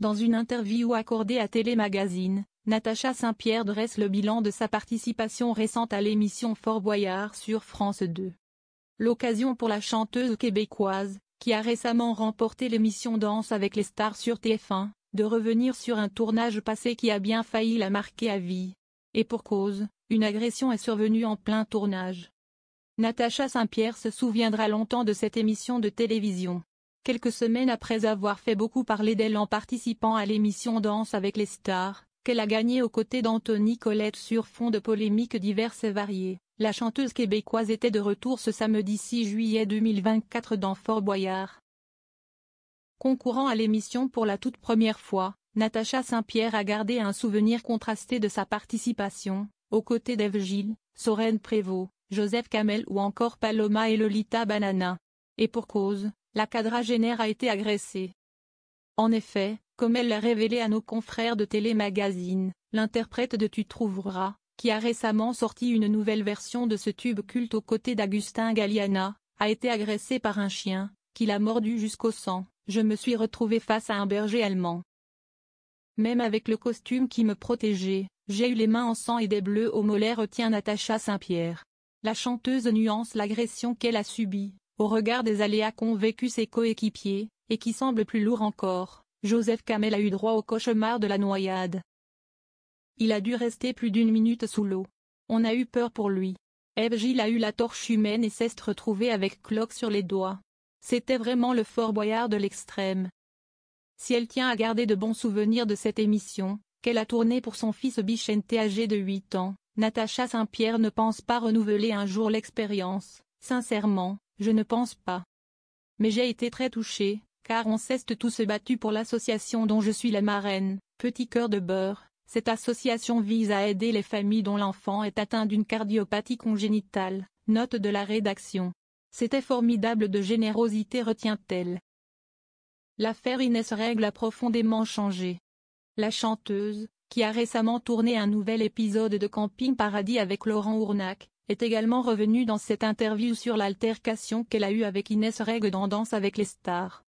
Dans une interview accordée à Télémagazine, Natacha Saint-Pierre dresse le bilan de sa participation récente à l'émission Fort Boyard sur France 2. L'occasion pour la chanteuse québécoise, qui a récemment remporté l'émission Danse avec les stars sur TF1, de revenir sur un tournage passé qui a bien failli la marquer à vie. Et pour cause, une agression est survenue en plein tournage. Natacha Saint-Pierre se souviendra longtemps de cette émission de télévision. Quelques semaines après avoir fait beaucoup parler d'elle en participant à l'émission Danse avec les stars, qu'elle a gagnée aux côtés d'Anthony Colette sur fond de polémiques diverses et variées, la chanteuse québécoise était de retour ce samedi 6 juillet 2024 dans Fort Boyard. Concourant à l'émission pour la toute première fois, Natacha Saint-Pierre a gardé un souvenir contrasté de sa participation, aux côtés d'Ève Gilles, Soren Prévost, Joseph Kamel ou encore Paloma et Lolita Banana. Et pour cause, la quadragénaire a été agressée. En effet, comme elle l'a révélé à nos confrères de Télémagazine, l'interprète de Tu trouveras, qui a récemment sorti une nouvelle version de ce tube culte aux côtés d'Agustin Galliana, a été agressée par un chien, qui l'a mordu jusqu'au sang. Je me suis retrouvée face à un berger allemand. Même avec le costume qui me protégeait, j'ai eu les mains en sang et des bleus au mollet, retient Natacha Saint-Pierre. La chanteuse nuance l'agression qu'elle a subie, au regard des aléas qu'ont vécu ses coéquipiers, et qui semble plus lourd encore. Joseph Kamel a eu droit au cauchemar de la noyade. Il a dû rester plus d'1 minute sous l'eau. On a eu peur pour lui. Ève Gilles a eu la torche humaine et s'est retrouvée avec Cloque sur les doigts. C'était vraiment le Fort Boyard de l'extrême. Si elle tient à garder de bons souvenirs de cette émission, qu'elle a tournée pour son fils Bichente âgé de 8 ans, Natacha Saint-Pierre ne pense pas renouveler un jour l'expérience. Sincèrement, je ne pense pas. Mais j'ai été très touchée, car on s'est tous battus pour l'association dont je suis la marraine, Petit Cœur de Beurre. Cette association vise à aider les familles dont l'enfant est atteint d'une cardiopathie congénitale. Note de la rédaction. C'était formidable de générosité, retient-elle. L'affaire Inès Règle a profondément changé. La chanteuse, qui a récemment tourné un nouvel épisode de Camping Paradis avec Laurent Ournac, est également revenue dans cette interview sur l'altercation qu'elle a eue avec Inès Règle dans Danse avec les stars.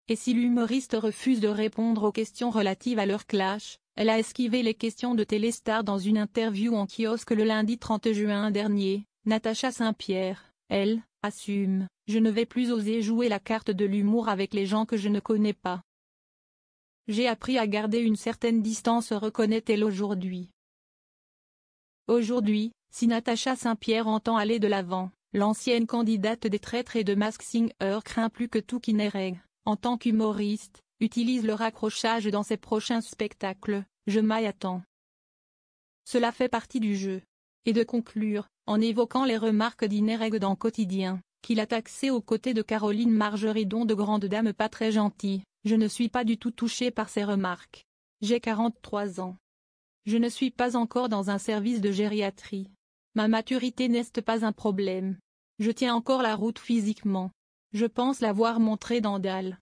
Et si l'humoriste refuse de répondre aux questions relatives à leur clash, elle a esquivé les questions de Téléstar dans une interview en kiosque le lundi 30 juin dernier. Natacha Saint-Pierre, elle, assume, je ne vais plus oser jouer la carte de l'humour avec les gens que je ne connais pas. J'ai appris à garder une certaine distance, reconnaît-elle aujourd'hui. Aujourd'hui, si Natacha Saint-Pierre entend aller de l'avant, l'ancienne candidate des Traîtres et de Masked Singer craint plus que tout qu'Inès Règle, en tant qu'humoriste, utilise le raccrochage dans ses prochains spectacles. Je m'y attends. Cela fait partie du jeu. Et de conclure, en évoquant les remarques d'Inès Règle dans Quotidien, qu'il a taxé aux côtés de Caroline Margeridon de grande dame pas très gentille. Je ne suis pas du tout touchée par ces remarques. J'ai 43 ans. Je ne suis pas encore dans un service de gériatrie. Ma maturité n'est pas un problème. Je tiens encore la route physiquement. Je pense l'avoir montré dans Dalle.